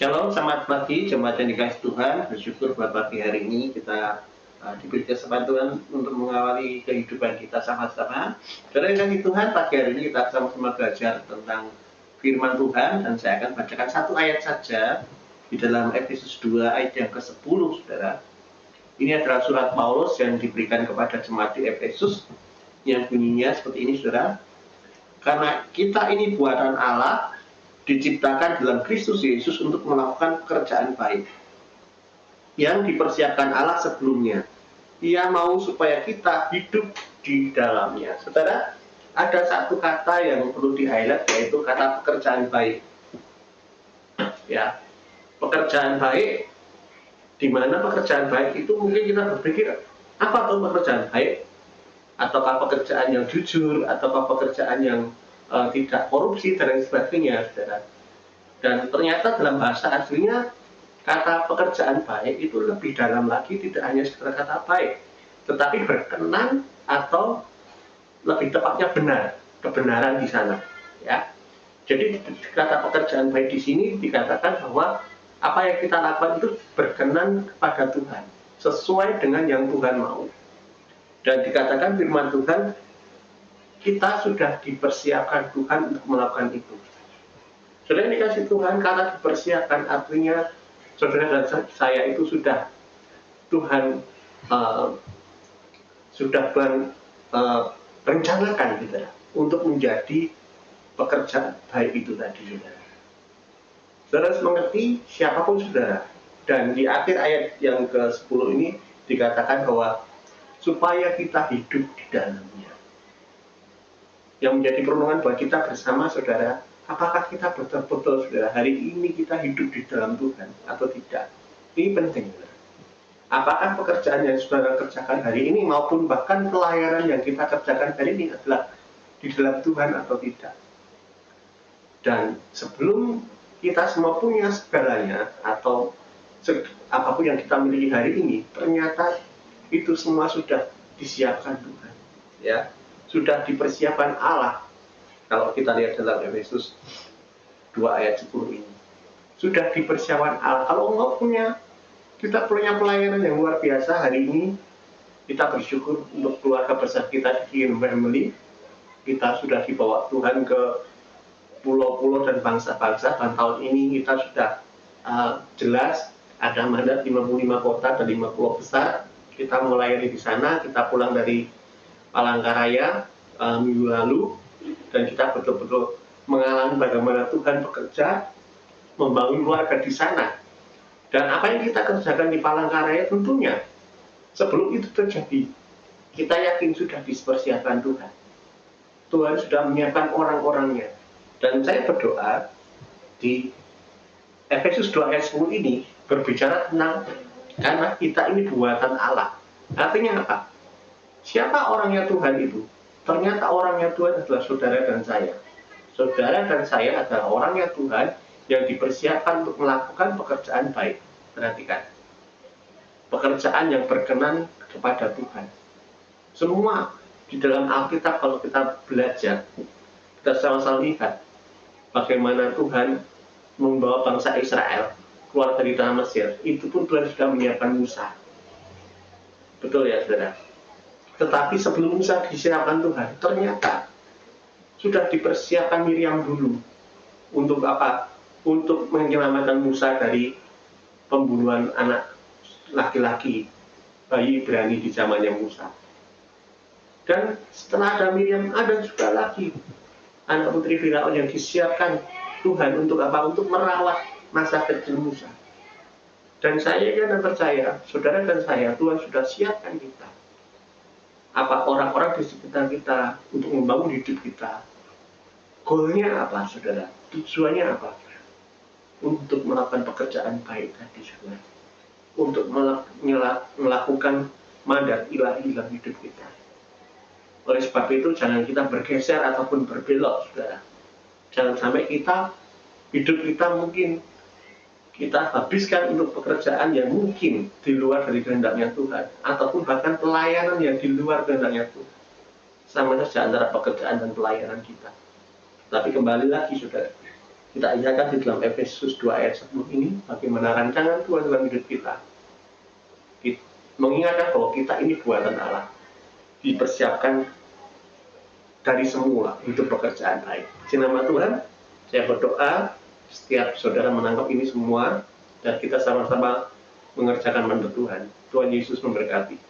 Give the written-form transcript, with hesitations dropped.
Shalom, selamat pagi, jemaat yang dikasih Tuhan. Bersyukur buat pagi hari ini kita diberi kesempatan untuk mengawali kehidupan kita sama-sama. Saudara yang kasih Tuhan, pagi hari ini kita sama-sama belajar tentang firman Tuhan dan saya akan bacakan satu ayat saja di dalam Efesus 2 ayat yang ke-10, saudara. Ini adalah surat Paulus yang diberikan kepada jemaat di Efesus yang bunyinya seperti ini, saudara. Karena kita ini buatan Allah, diciptakan dalam Kristus Yesus untuk melakukan pekerjaan baik yang dipersiapkan Allah sebelumnya. Ia mau supaya kita hidup di dalamnya. Saudara, ada satu kata yang perlu di-highlight, yaitu kata pekerjaan baik. Ya, pekerjaan baik. Di mana pekerjaan baik itu mungkin kita berpikir, apa tuh pekerjaan baik? Ataukah pekerjaan yang jujur, ataukah pekerjaan yang tidak korupsi dan lain sebagainya, saudara. Dan ternyata dalam bahasa aslinya kata pekerjaan baik itu lebih dalam lagi, tidak hanya sekedar kata baik, tetapi berkenan atau lebih tepatnya benar, kebenaran di sana. Ya, jadi kata pekerjaan baik di sini dikatakan bahwa apa yang kita lakukan itu berkenan kepada Tuhan, sesuai dengan yang Tuhan mau. Dan dikatakan firman Tuhan, kita sudah dipersiapkan Tuhan untuk melakukan itu. Saudara yang dikasih Tuhan, karena dipersiapkan artinya saudara dan saya itu sudah Tuhan sudah merencanakan gitu, untuk menjadi pekerjaan baik itu tadi, saudara. Saudara harus mengerti siapapun saudara. Dan di akhir ayat yang ke-10 ini dikatakan bahwa supaya kita hidup di dalamnya. Yang menjadi perlindungan buat kita bersama, saudara, apakah kita betul-betul, saudara, hari ini kita hidup di dalam Tuhan atau tidak? Ini penting, saudara. Apakah pekerjaan yang saudara kerjakan hari ini maupun bahkan pelayanan yang kita kerjakan hari ini adalah di dalam Tuhan atau tidak? Dan sebelum kita semua punya segalanya atau apapun yang kita miliki hari ini, ternyata itu semua sudah disiapkan Tuhan, ya, sudah dipersiapkan Allah. Kalau kita lihat dalam Efesus 2 ayat 10 ini, sudah dipersiapkan Allah. Kalau kita punya pelayanan yang luar biasa hari ini, kita bersyukur untuk keluarga besar kita di Kingdom Family. Kita sudah dibawa Tuhan ke pulau-pulau dan bangsa-bangsa, dan tahun ini kita sudah jelas ada mandat 55 kota dan 5 pulau besar. Kita melayani di sana. Kita pulang dari Palangkaraya minggu lalu, dan kita betul-betul mengalami bagaimana Tuhan bekerja membangun keluarga di sana. Dan apa yang kita kerjakan di Palangkaraya tentunya sebelum itu terjadi, kita yakin sudah dipersiapkan Tuhan. Tuhan sudah menyiapkan orang-orangnya. Dan saya berdoa di Efesus 2 ayat 10 ini berbicara tentang karena kita ini buatan Allah. Artinya apa? Siapa orangnya Tuhan itu? Ternyata orangnya Tuhan adalah saudara dan saya. Saudara dan saya adalah orangnya Tuhan yang dipersiapkan untuk melakukan pekerjaan baik. Perhatikan. Pekerjaan yang berkenan kepada Tuhan. Semua di dalam Alkitab kalau kita belajar, kita sama-sama lihat bagaimana Tuhan membawa bangsa Israel keluar dari tanah Mesir. Itu pun Tuhan sudah menyiapkan Musa. Betul ya, saudara? Tetapi sebelum Musa disiapkan Tuhan, ternyata sudah dipersiapkan Miriam dulu. Untuk apa? Untuk menyelamatkan Musa dari pembunuhan anak laki-laki, bayi Ibrani di zamannya Musa. Dan setelah ada Miriam, ada juga lagi anak putri Firaun yang disiapkan Tuhan untuk apa? Untuk merawat masa kecil Musa. Dan saya kan percaya, saudara dan saya, Tuhan sudah siapkan kita. Apa orang-orang di sekitar kita untuk membangun hidup kita. Goalnya apa, saudara? Tujuannya apa? Untuk melakukan pekerjaan baik tadi, saudara. Untuk melakukan mandat ilahi dalam hidup kita. Oleh sebab itu, jangan kita bergeser ataupun berbelok, saudara. Jangan sampai hidup kita mungkin kita habiskan untuk pekerjaan yang mungkin di luar dari kehendaknya Tuhan, ataupun bahkan pelayanan yang di luar kehendaknya Tuhan. Sama saja antara pekerjaan dan pelayanan kita. Tapi kembali lagi, saudara, Kita ingatkan di dalam Efesus 2 ayat 10 ini, bagaimana rancangan Tuhan dalam hidup kita. Mengingatkan bahwa kita ini buatan Allah, dipersiapkan dari semula untuk pekerjaan baik. Di nama Tuhan, saya berdoa setiap saudara menangkap ini semua, dan kita sama-sama mengerjakan mandat Tuhan. Tuhan Yesus memberkati.